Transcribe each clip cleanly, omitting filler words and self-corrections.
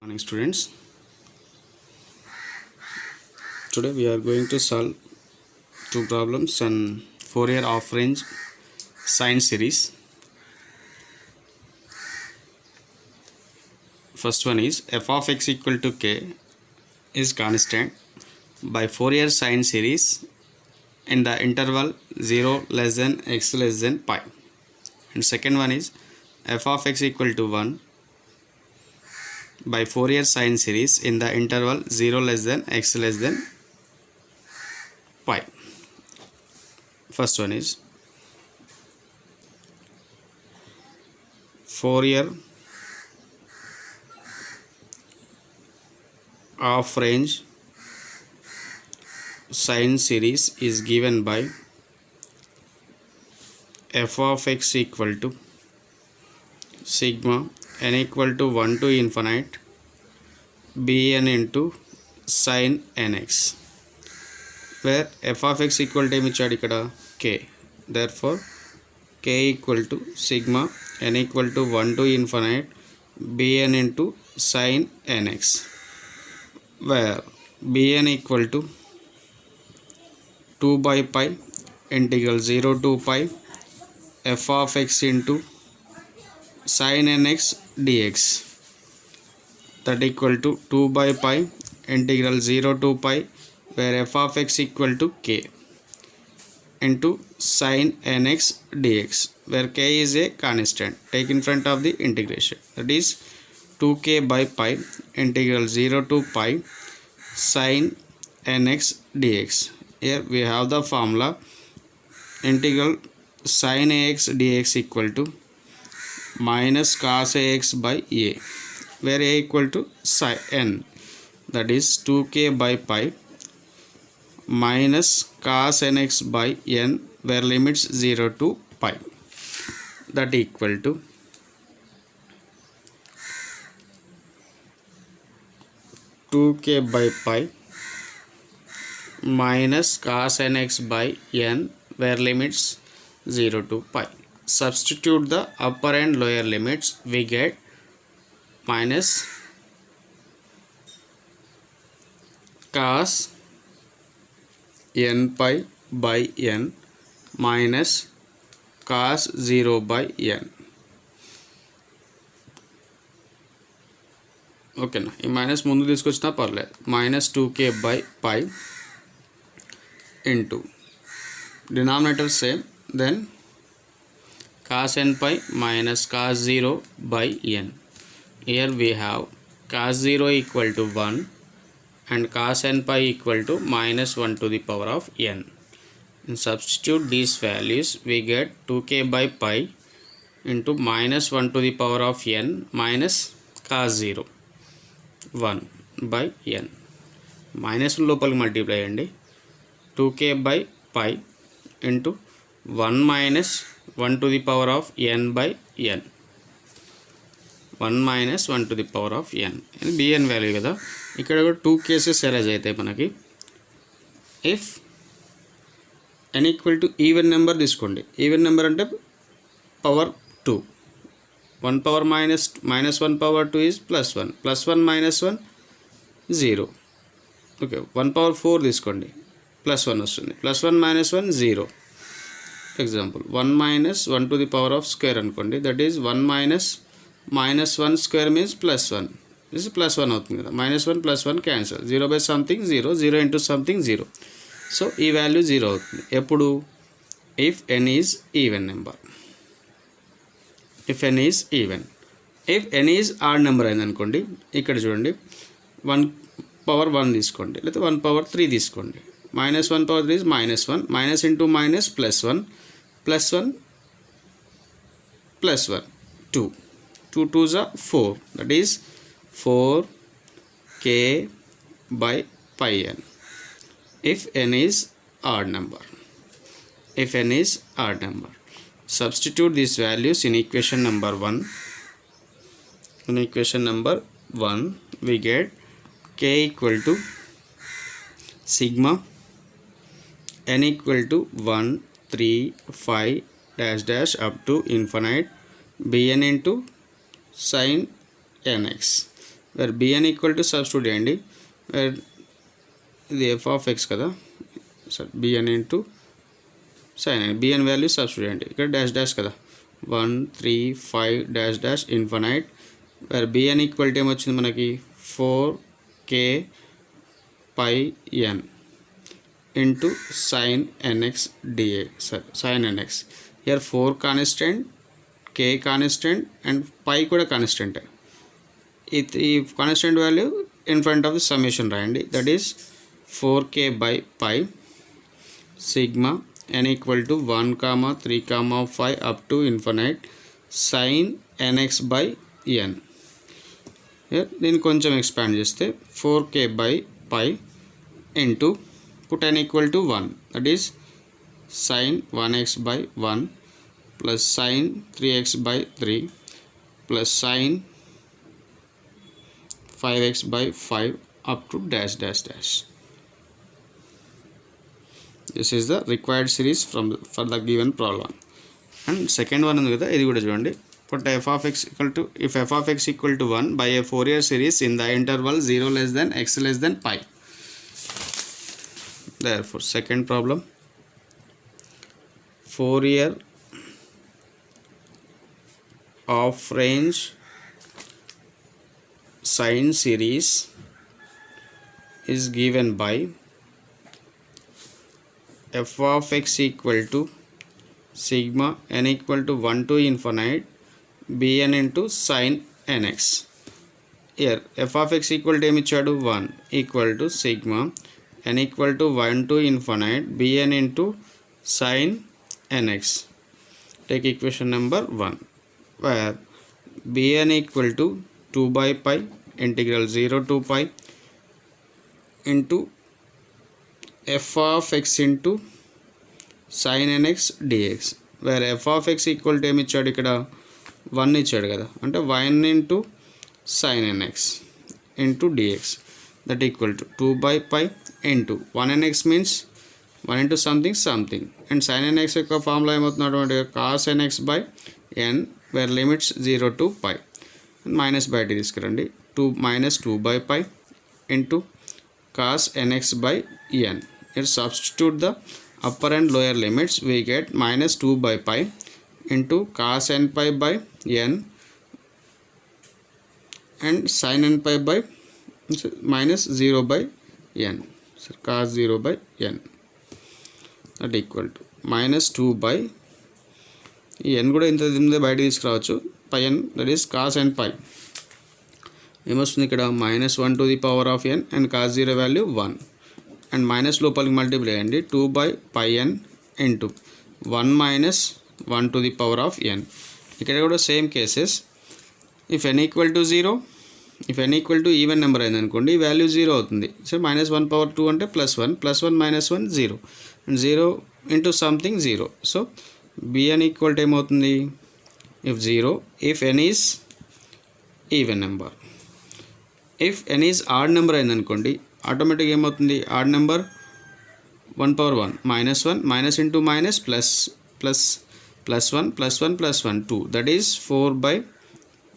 Morning students, today we are going to solve two problems on Fourier half range sine series. First one is f of x equal to k is constant by Fourier sine series in the interval 0 less than x less than pi, and second one is f of x equal to 1 by Fourier sine series in the interval 0 less than x less than pi. First one is Fourier half range sine series is given by f of x equal to sigma n equal to 1 to infinite bn into sin nx, where f of x equal to k. Therefore k equal to sigma n equal to 1 to infinite bn into sin nx, where bn equal to 2 by pi integral 0 to pi f of x into sin nx dx, that equal to 2 by pi integral 0 to pi, where f of x equal to k into sin nx dx, where k is a constant, take in front of the integration, that is 2k by pi integral 0 to pi sin nx dx. Here we have the formula integral sin ax dx equal to minus cos ax by a, where a equal to sin n, that is 2k by pi minus cos nx by n, where limits 0 to pi, that equal to 2k by pi minus cos nx by n, where limits 0 to pi. Substitute the upper and lower limits, we get minus cos n pi by n minus cos 0 by n. ఓకేనా, ఈ minus ముందు తీసుకొచ్చినా పర్లేదు. minus 2k by pi into denominator same, then cos n pi minus cos 0 by n. Here we have cos 0 equal to 1 and cos n pi equal to minus 1 to the power of n. And substitute these values, we get 2k by pi into minus 1 to the power of n minus cos 0 1 by n. Minus లోపలికి multiply అండి, 2k by pi into 1 minus 1 to the power of n by n, 1 minus 1 to the power of n, ఇది bn value కదా. ఇక్కడ కూడా 2 cases erase అవుతాయి మనకి. If n equal to even number తీసుకోండి, even number అంటే power 2, 1 power minus 1 power 2 is plus 1, plus 1 minus 1 0. Okay, 1 power 4 తీసుకోండి, plus 1 వస్తుంది, plus 1 minus 1 0. Example 1 minus 1 to the power of square అనుకోండి, that is 1 minus 1 square means plus 1, this plus 1 అవుతుంది కదా. -1 plus 1 cancel, 0 by something 0, 0 into something 0. So ఈ value 0 అవుతుంది ఎప్పుడు, if n is even number. If n is even, if n is odd number అయింది అనుకోండి, ఇక్కడ చూడండి 1 power 1 తీసుకోండి, లేకపోతే 1 power 3 తీసుకోండి. -1 power 3 is -1, minus into minus plus 1, plus 1 plus 1 2, 2 2s are 4, that is 4k by pi n, if n is odd number. If n is odd number, substitute these values in equation number 1. In equation number 1 we get k equal to sigma n equal to 1 3 5 dash dash up to infinite bn into sin nx, where b n equal to substitute చేయండి, where ఇది f of x కదా, sir b n into sine n, b n value substitute చేయండి, ఇక్కడ dash dash కదా 1 3 5 dash dash infinite, where b n equal to ఏమొచ్చింది మనకి 4k pi n into sine n x d a, sir sine n x. Here 4 constant, k constant and pi కూడా constant. ఈ constant value in front of the summation రాయండి, that is 4k by pi sigma n equal to 1 3 5 up to infinite sine n x by n. దీన్ని కొంచెం expand చేస్తే 4k by pi into put n equal to 1, that is sin 1x by 1 plus sin 3x by 3 plus sin 5x by 5 up to dash dash dash. This is the required series for the given problem. And second one ఉంది కదా, ఇది కూడా చూడండి. Put f of x equal to, if f of x equal to 1 by a Fourier series in the interval 0 less than x less than pi. Therefore second problem, Fourier of range sine series is given by f of x equal to sigma n equal to 1 to infinite bn into sin nx. Here f of x equal to ఏమి ఇచ్చాడు 1 equal to sigma n equal to 1 to infinite bn into sin nx. Take equation number 1 where bn equal to 2 by pi integral 0 to pi into f of x into sin nx dx, where f of x equal to ఏమి ఇచ్చాడు ఇక్కడ 1 ఇచ్చాడు కదా, అంటే 1 into sin nx into dx, that equal to 2 by pi into 1 nx means 1 into something something, and sin nx యొక్క formula ఏమవుతుంది, cos nx by n, where limits 0 to pi, minus బయట తీసుకురండి, 2 minus 2 by pi into cos nx by n. Here substitute the upper and lower limits, we get minus 2 by pi into cos n pi by n and sin n pi by minus 0 by n, so cos 0 by n, that equal to minus 2 by ఈ n కూడా ఇంత బయట తీసుకురావచ్చు pi n, that is cos n pi. ఏమొస్తుంది ఇక్కడ minus 1 to the power of n and cos 0 value 1, and minus లోపలికి multiply చేయండి 2 by pi n into 1 minus 1 to the power of n. ఇక్కడ కూడా same cases, if n equal to 0, if n equal to even number అయింది అనుకోండి, ఈ value 0 అవుతుంది. So minus 1 power 2 అంటే plus 1 minus 1 0, and 0 into something 0. So bn equal to ఏమవుతుంది, if 0, if n is even number, if n is odd number అయింది అనుకోండి, ఆటోమేటిక్గా ఏమవుతుంది, odd number 1 power 1 minus 1 minus into minus plus plus plus 1 plus 1 plus 1 2, that is 4 by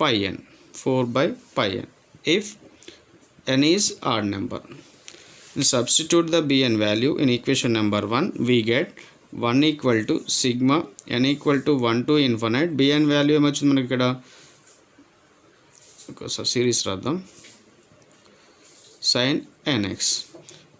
pi n, 4 by pi n if n is odd number. Substitute the bn value in equation number 1, we get 1 equal to sigma n equal to 1 to infinite, bn value ఏమొచ్చింది మనకి ఇక్కడ, ఒకసారి series రాద్దాం, sin nx,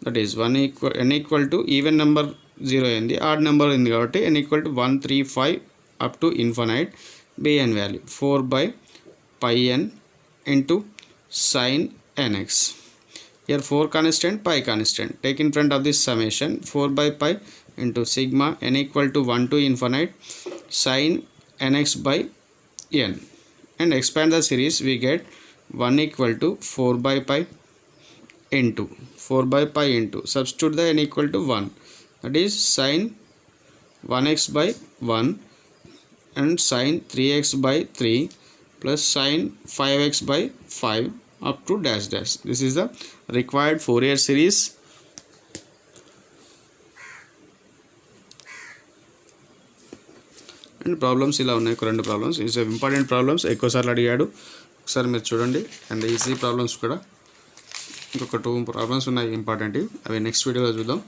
that is n equal to even number 0 అయింది, odd number ఉంది కాబట్టి n equal to 1 3 5 up to infinite, bn value 4 by pi n into sin nx. Here 4 constant, pi constant, take in front of this summation, 4 by pi into sigma n equal to 1 to infinite sin nx by n, and expand the series, we get 1 equal to 4 by pi into 4 by pi into, substitute the n equal to 1, that is sin 1x by 1 and sin 3x by 3 plus sin 5x by 5 up to dash dash. This is the required Fourier series. And problems ఇలా ఉన్నాయి, ఒక రెండు problems, it's important problems, ఎక్కువసార్లు అడిగాడు, ఒకసారి మీరు చూడండి. And easy problems కూడా ఇంకొక 2 ప్రాబ్లమ్స్ ఉన్నాయి ఇంపార్టెంట్, అవి నెక్స్ట్ వీడియోలో చూద్దాం.